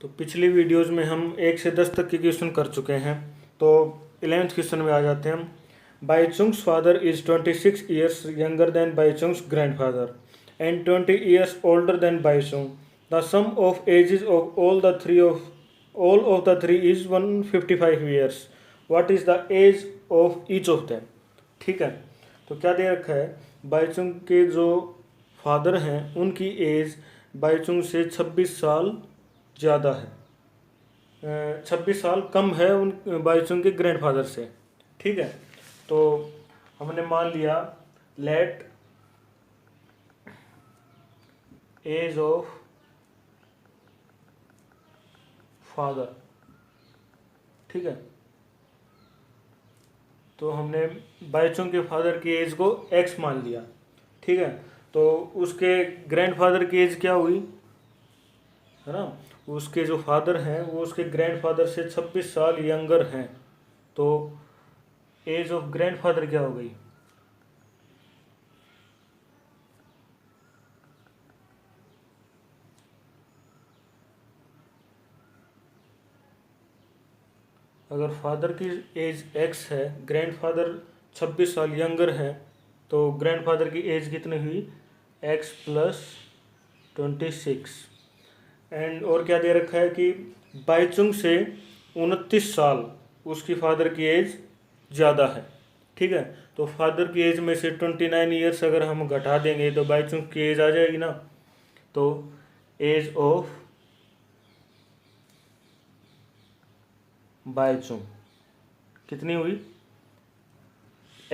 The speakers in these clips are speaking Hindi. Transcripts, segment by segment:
तो पिछली वीडियोस में हम 1 से 10 तक के क्वेश्चन कर चुके हैं। तो 11th क्वेश्चन में आ जाते हैं हम। Bhaichung's father is 26 years younger than Bhaichung's grandfather and 20 years older than Bhaichung. The sum of ages of all of the three is 155 years. What is the age of each of them. ठीक है, तो क्या दे रखा है, बाईचुंग के जो फादर हैं उनकी एज बाईचुंग से 26 साल ज़्यादा है, 26 साल कम है उन बाईचुंग के ग्रैंडफादर से। ठीक है, तो हमने मान लिया लेट एज ऑफ फादर। ठीक है, तो हमने बाईचुंग के फादर की एज को x मान लिया। ठीक है, तो उसके ग्रैंडफादर की एज क्या हुई, है ना, उसके जो फादर हैं वो उसके ग्रैंडफादर से 26 साल यंगर हैं। तो एज ऑफ ग्रैंडफादर क्या हो गई, अगर फादर की एज x है, ग्रैंडफादर 26 साल यंगर है, तो ग्रैंडफादर की एज कितनी हुई, x प्लस 26। एंड और क्या दे रखा है कि बाईचुंग से 29 साल उसकी फादर की एज ज़्यादा है। ठीक है, तो फादर की एज में से 29 ईयर्स अगर हम घटा देंगे तो बाईचुंग की एज आ जाएगी ना। तो एज ऑफ बाईचुंग कितनी हुई,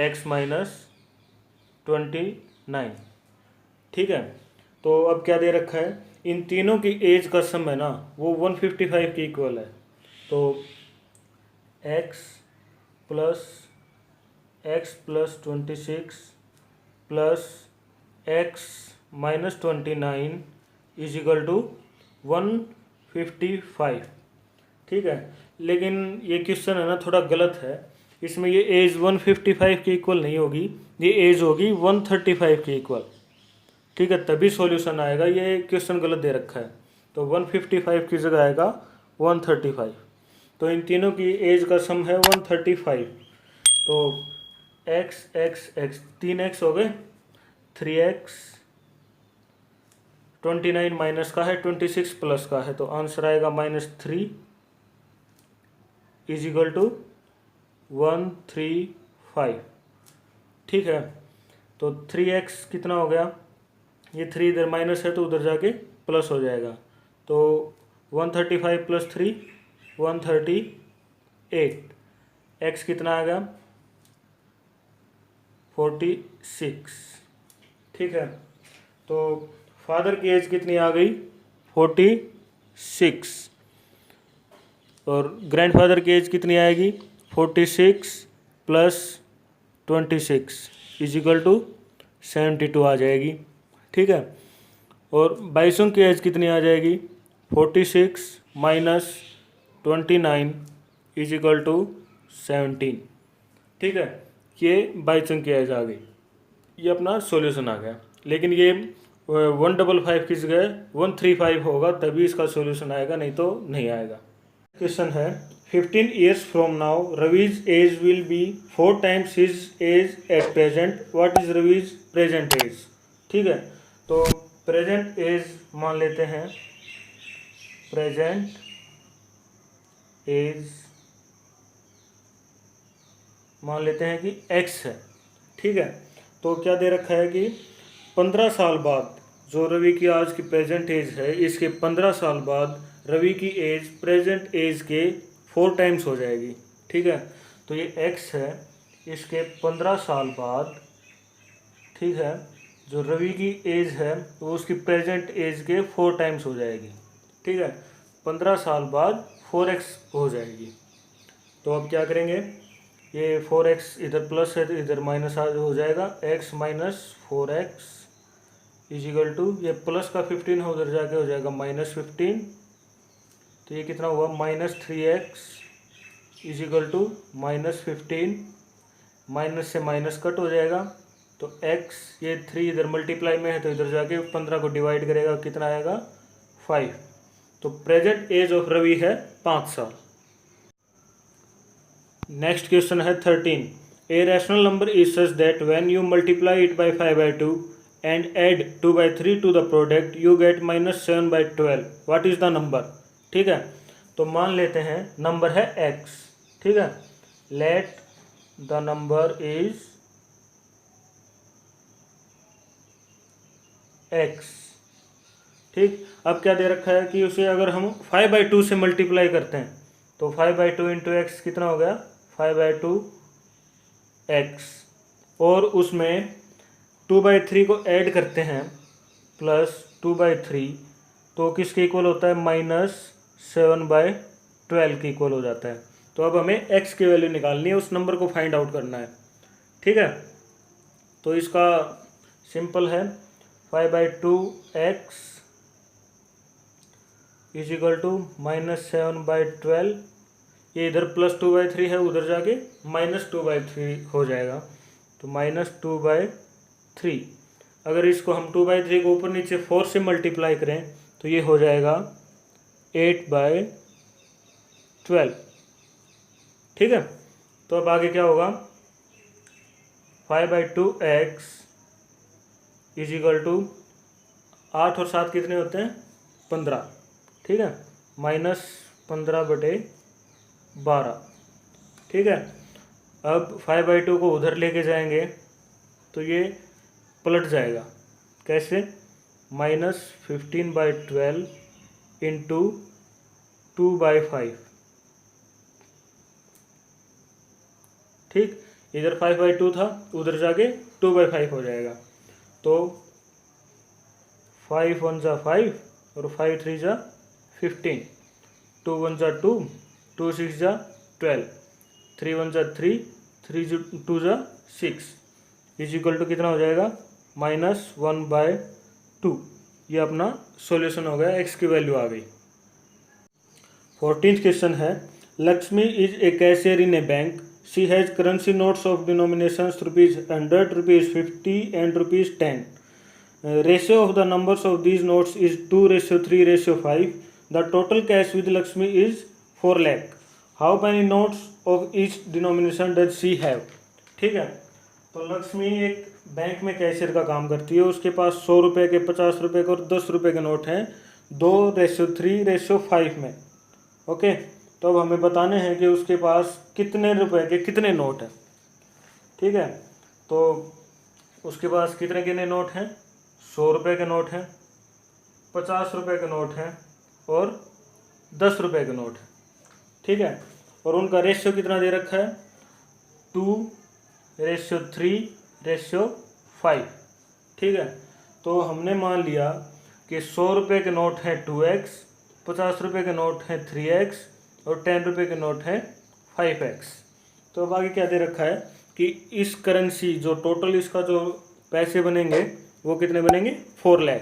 x माइनस 29। ठीक है, तो अब क्या दे रखा है, इन तीनों की एज का सम है ना वो 155 के इक्वल है। तो x plus 26 plus x minus 29 is equal to 155। ठीक है, लेकिन ये क्वेश्चन है ना थोड़ा गलत है, इसमें ये एज 155 के इक्वल नहीं होगी, ये एज होगी 135 के इक्वल। ठीक है, तभी सॉल्यूशन आएगा, ये क्वेश्चन गलत दे रखा है। तो 155 की जगह आएगा 135। तो इन तीनों की एज का सम है 135। तो x x x 3x हो गए, 3x 29 माइनस का है, 26 प्लस का है, तो आंसर आएगा -3 इज इक्वल टू 135। ठीक है, तो 3x कितना हो गया, ये 3 इधर माइनस है तो उधर जाके प्लस हो जाएगा। तो 135 प्लस 3 138। x कितना आ गया 46। ठीक है, तो फादर की एज कितनी आ गई 46 और ग्रैंडफादर की एज कितनी आएगी 46 प्लस 26 इज इक्वल टू 72 आ जाएगी। ठीक है, और बाईचुंग की एज कितनी आ जाएगी 46 माइनस 29 इज इक्वल टू 17। ठीक है, ये बाईचुंग की एज आ गई, ये अपना सॉल्यूशन आ गया। लेकिन ये 155 की जगह 135 होगा तभी इसका सॉल्यूशन आएगा, नहीं तो नहीं आएगा। क्वेश्चन है 15 years from now Ravi's age will be 4 times his age at present. What is Ravi's present age. ठीक है, तो प्रेजेंट एज मान लेते हैं, प्रेजेंट एज मान लेते हैं कि x है। ठीक है, तो क्या दे रखा है कि 15 साल बाद जो रवि की आज की प्रेजेंट एज है, इसके 15 साल बाद रवि की एज प्रेजेंट एज के 4 टाइम्स हो जाएगी। ठीक है, तो ये x है, इसके 15 साल बाद, ठीक है, जो रवि की एज है वो उसकी प्रेजेंट एज के 4 टाइम्स हो जाएगी। ठीक है, 15 साल बाद 4x हो जाएगी। तो अब क्या करेंगे, ये 4x इधर प्लस है तो इधर माइनस हो जाएगा, x minus 4x is equal to, ये प्लस का 15 है उधर जाके हो जाएगा -15। तो ये कितना हुआ -3x is equal to -15। Minus से माइनस कट हो जाएगा, तो x, ये 3 इधर मल्टीप्लाई में है तो इधर जाके 15 को डिवाइड करेगा, कितना आएगा 5। तो प्रेजेंट एज ऑफ रवि है 5 साल। नेक्स्ट क्वेश्चन है 13। A rational number is such that when you multiply it by 5/2 and add 2/3 to the product you get -7/12। What is the number? ठीक है, तो मान लेते हैं नंबर है x। ठीक है, let the number is x। ठीक, अब क्या दे रखा है कि उसे अगर हम 5/2 से मल्टीप्लाई करते हैं तो 5/2 इंटू एक्स कितना हो गया? 5/2 x, और उसमें 2/3 को ऐड करते हैं प्लस 2/3, तो किसके इक्वल होता है? -7/12 के इक्वल हो जाता है। तो अब हमें x की वैल्यू निकालनी है, उस नंबर को फाइंड आउट करना है। ठीक है, तो इसका सिंपल है 5/2x इज इक्वल टू -7/12। ये इधर +2/3 है, उधर जाके -2/3 हो जाएगा, तो -2/3। अगर इसको हम 2/3 को ऊपर नीचे 4 से मल्टीप्लाई करें तो ये हो जाएगा 8/12। ठीक है, तो अब आगे क्या होगा? 5/2x इज इक्वल टू 8 और 7 कितने होते हैं? 15। ठीक है, -15/12। ठीक है, अब 5/2 को उधर लेके जाएंगे तो ये पलट जाएगा। कैसे? -15/12 इंटू 2/5। ठीक, इधर 5/2 था, उधर जाके 2/5 हो जाएगा। तो 5 1 जा 5 और 5 3 जा 15, 2 1 जा 2, 2 6 जा 12, 3 1 जा 3, 3 2 जा 6 इज इक्वल टू कितना हो जाएगा? -1/2। ये अपना सॉल्यूशन हो गया, x की वैल्यू आ गई। 14th क्वेश्चन है, Lakshmi is a cashier in A bank. She has currency notes of denominations ₹100, ₹50 and ₹10। Ratio of the numbers of these notes is 2:3:5. The total cash with Lakshmi is 4 lakh. How many notes of each denomination does she have? ठीक है, तो लक्ष्मी एक बैंक में कैशियर का काम करती है, उसके पास 100 रुपये के, 50 रुपये के और 10 रुपये के नोट हैं 2:3:5 में। ओके, तो अब हमें बताने हैं कि उसके पास कितने रुपए के कितने नोट हैं। ठीक है, तो उसके पास कितने कितने नोट हैं? 100 रुपये के नोट हैं, 50 रुपये के नोट हैं और 10 रुपये के नोट हैं। ठीक है, और उनका रेशियो कितना दे रखा है? 2:3:5। ठीक है, तो हमने मान लिया कि 100 रुपये के नोट हैं 2x, 50 रुपये के नोट हैं 3x और 10 रुपये के नोट हैं 5x। तो अब आगे क्या दे रखा है कि इस करेंसी जो टोटल इसका जो पैसे बनेंगे वो कितने बनेंगे? 4 लाख।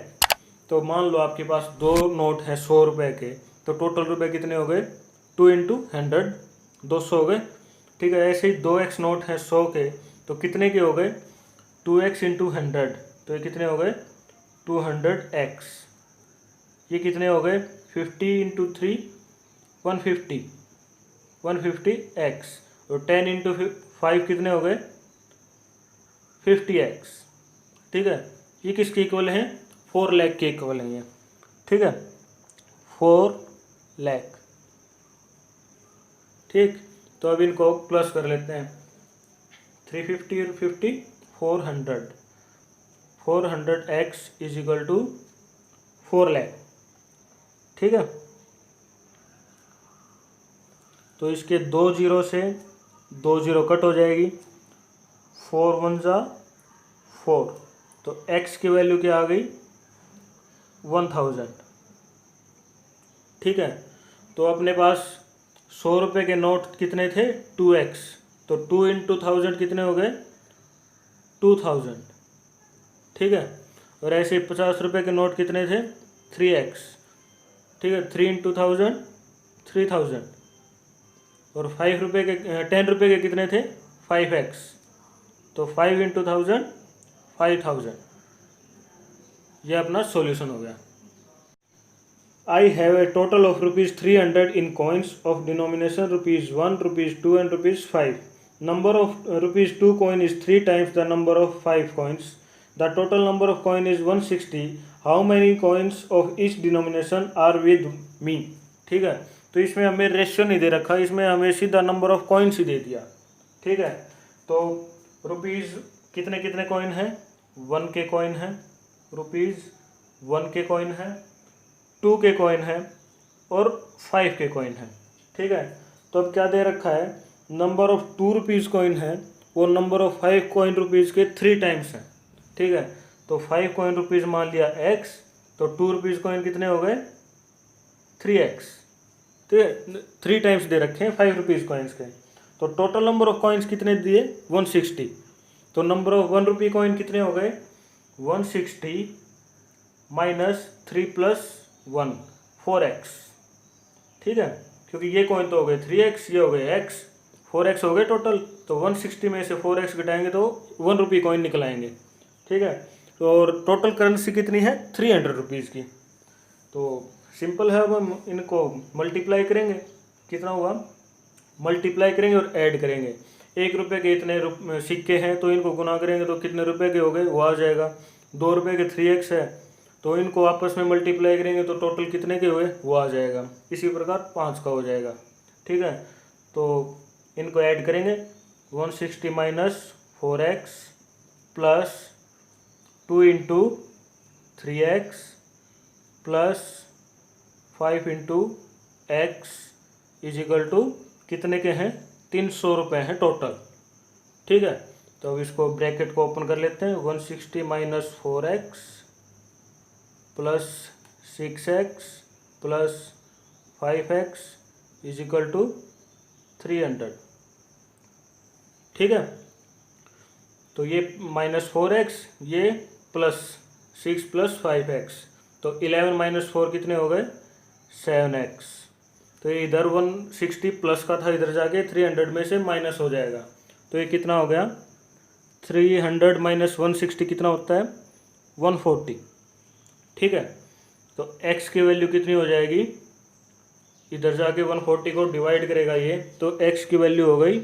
तो मान लो आपके पास 2 नोट हैं 100 रुपये के, तो टोटल रुपए कितने हो गए? 2 × 100, 200 हो गए। ठीक है, ऐसे ही 2x नोट हैं 100 के, तो कितने के हो गए? 2x × 100, तो ये कितने हो गए? 200x। ये कितने हो गए? 50 × 3 150, 150x। और 10 × 5 कितने हो गए? 50x। ठीक है, ये किसके इक्वल हैं? 4 लाख के इक्वल हैं ये। ठीक है, 4 लाख। ठीक, तो अब इनको प्लस कर लेते हैं, 350 और 50 400, 400x is equal to 4 lakh. ठीक है, तो इसके 2 जीरो से 2 जीरो कट हो जाएगी, 4 1 जा 4, तो x की वैल्यू क्या आ गई? 1000। ठीक है, तो अपने पास 100 रुपये के नोट कितने थे? 2x, तो 2 × 1000 कितने हो गए? 2000। ठीक है, और ऐसे 50 रुपये के नोट कितने थे? 3x। ठीक है, 3 × 1000 3000। और 5 रुपये के 10 रुपये के कितने थे? 5x, तो 5 × 1000 5000। यह अपना सॉल्यूशन हो गया। I have a total of rupees 300 in coins of denomination rupees 1, rupees 2 and rupees 5. Number of rupees 2 coin is 3 times the number of 5 coins. The total number of coin is 160. How many coins of each denomination are with me? ठीक है, तो इसमें हमें रेशियो नहीं दे रखा, इसमें हमें सीधा नंबर ऑफ कॉइन्स ही दे दिया। ठीक है, तो रुपीज़ कितने कितने कॉइन हैं? 1 के कॉइन है, रुपीज़ 1 के कॉइन है, 2 के कॉइन है और 5 के कॉइन है। ठीक है, तो अब क्या दे रखा है? नंबर ऑफ 2 रुपीज़ कॉइन है वो नंबर ऑफ 5 कॉइन रुपीज़ के 3 टाइम्स है। ठीक है, तो 5 कॉइन रुपीज़ मान लिया x, तो 2 रुपीज़ कॉइन कितने हो गए? 3x। ठीक है, 3 टाइम्स दे रखे हैं 5 रुपीज़ कॉइन्स के। तो टोटल नंबर ऑफ कॉइन्स कितने दिए? 160। तो नंबर ऑफ 1 रुपी कॉइन कितने हो गए? 160 माइनस 3 प्लस 1, 4x। ठीक है, क्योंकि ये कॉइन तो हो गए 3x, ये हो गए x, 4x हो गए टोटल। तो 160 में से 4x घटाएंगे तो 1 रुपी कॉइन निकल आएंगे। ठीक है, तो और टोटल करेंसी कितनी है? 300 रुपीज़ की। तो सिंपल है, अब हम इनको मल्टीप्लाई करेंगे। कितना हुआ? मल्टीप्लाई करेंगे और ऐड करेंगे। 1 रुपये के इतने सिक्के हैं तो इनको गुना करेंगे तो कितने रुपए के हो गए वो आ जाएगा। 2 रुपये के 3x है तो इनको आपस में मल्टीप्लाई करेंगे तो टोटल कितने के हुए वो आ जाएगा। इसी प्रकार 5 का हो जाएगा। ठीक है, तो इनको ऐड करेंगे। 160 minus 4x plus 2 into 3x plus 5 into x is equal to कितने के हैं? 300 रुपये हैं टोटल। ठीक है, तो अब इसको ब्रैकेट को ओपन कर लेते हैं। 160 minus 4x plus 6x plus 5x is equal to 300। ठीक है, तो ये माइनस 4x, ये प्लस 6 प्लस 5x, तो 11 माइनस 4 कितने हो गए? 7x। तो ये इधर 160 प्लस का था, इधर जाके 300 में से माइनस हो जाएगा। तो ये कितना हो गया? 300 माइनस 160 कितना होता है? 140। ठीक है, तो x की वैल्यू कितनी हो जाएगी? इधर जाके 140 को डिवाइड करेगा ये, तो x की वैल्यू हो गई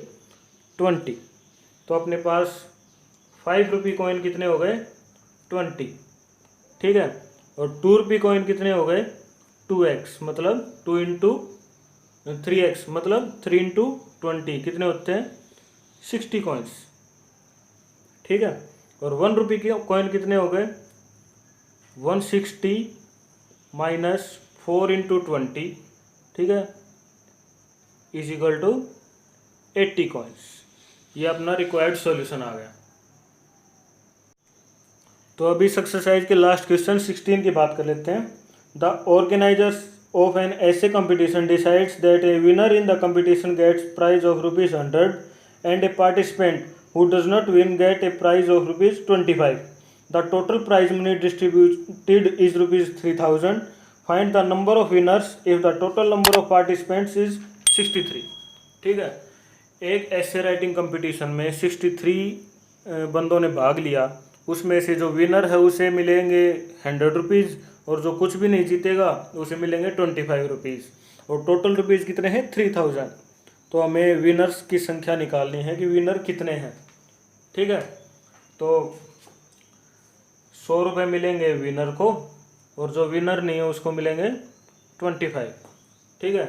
20। तो अपने पास 5 रुपी कॉइन कितने हो गए? 20। ठीक है, और 2 रुपी कॉइन कितने हो गए? 2x, मतलब 2 इंटू 3x, मतलब 3 इंटू 20 कितने होते हैं? 60 कॉइन्स। ठीक है, और 1 रुपी के कॉइन कितने हो गए? 160 माइनस 4 इंटू 20, ठीक है, इज इक्वल टू 80 कॉइन्स। ये अपना रिक्वायर्ड सॉल्यूशन आ गया। तो अभी इस एक्सरसाइज के लास्ट क्वेश्चन 16 की बात कर लेते हैं। The organisers of an essay competition decides that a winner in the competition gets prize of ₹100 and a participant who does not win get a prize of ₹25। The total prize money distributed is ₹3000। Find the number of winners if the total number of participants is 63। ठीक है, एक ऐसे राइटिंग कंपटीशन में 63 बंदों ने भाग लिया, उसमें से जो विनर है उसे मिलेंगे 100 रुपीज़ और जो कुछ भी नहीं जीतेगा उसे मिलेंगे 25 रुपीज़, और टोटल रुपीज़ कितने हैं? 3000। तो हमें विनर्स की संख्या निकालनी है कि विनर कितने हैं। ठीक है, तो 100 रुपये मिलेंगे विनर को और जो विनर नहीं है उसको मिलेंगे 25। ठीक है,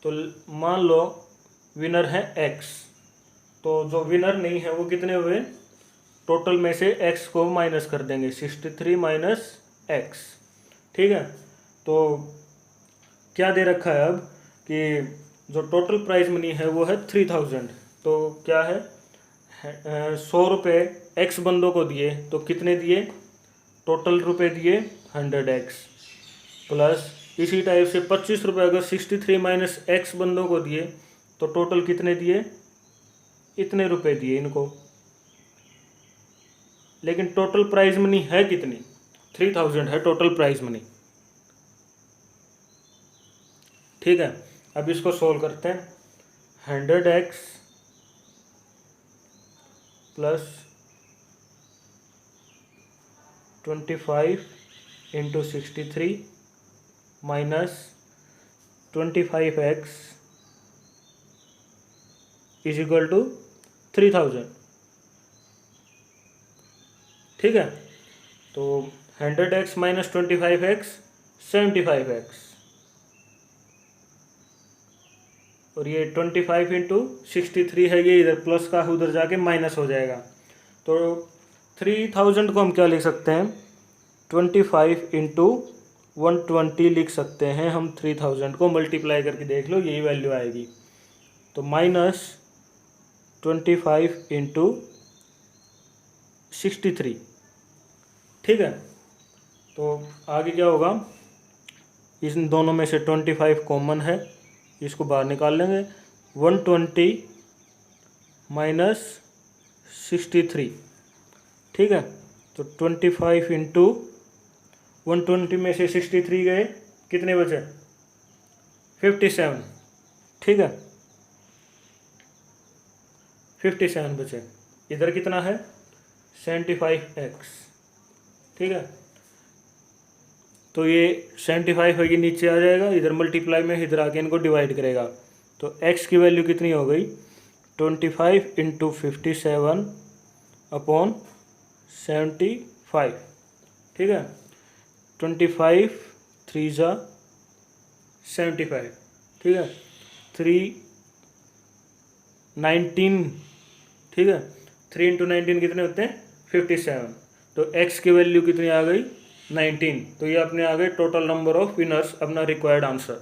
तो मान लो विनर है x, तो जो विनर नहीं है वो कितने हुए? टोटल में से x को माइनस कर देंगे, 63 माइनस x। ठीक है, तो क्या दे रखा है अब कि जो टोटल प्राइज मनी है वो है 3000। तो क्या है? 100 रुपये x बंदों को दिए तो कितने दिए? टोटल रुपए दिए 100x, प्लस इसी टाइप से 25 रुपये अगर 63 माइनस x बंदों को दिए तो टोटल कितने दिए? इतने रुपए दिए इनको, लेकिन टोटल प्राइज मनी है कितनी? 3000 है टोटल प्राइज मनी। ठीक है, अब इसको सोल्व करते हैं। 100x plus 25 into 63 minus 25x is equal to 3000। ठीक है, तो 100x माइनस 25x 75x, और ये 25 इंटू 63 है, ये इधर प्लस का उधर जाके माइनस हो जाएगा। तो 3000 को हम क्या लिख सकते हैं, 25 इंटू 120 लिख सकते हैं हम। 3000 को मल्टीप्लाई करके देख लो, यही वैल्यू आएगी। तो माइनस 25 इंटू 63। ठीक है, तो आगे क्या होगा, इन दोनों में से 25 कॉमन है, इसको बाहर निकाल लेंगे। 120 माइनस 63। ठीक है, तो 25 इंटू 120 में से 63 गए, कितने बचे, 57। ठीक है, 57 बचे। इधर कितना है, 75x। ठीक है, तो ये 75 है, ये नीचे आ जाएगा, इधर मल्टीप्लाई में इधर आके इनको डिवाइड करेगा। तो x की वैल्यू कितनी हो गई, 25 इंटू 57 अपॉन 75। ठीक है, 25 3 जा 75। ठीक है, 3 19। ठीक है, 3 इंटू 19 कितने होते हैं, 57। तो x की वैल्यू कितनी आ गई, 19। तो ये अपने आ गए टोटल नंबर ऑफ विनर्स, अपना रिक्वायर्ड आंसर।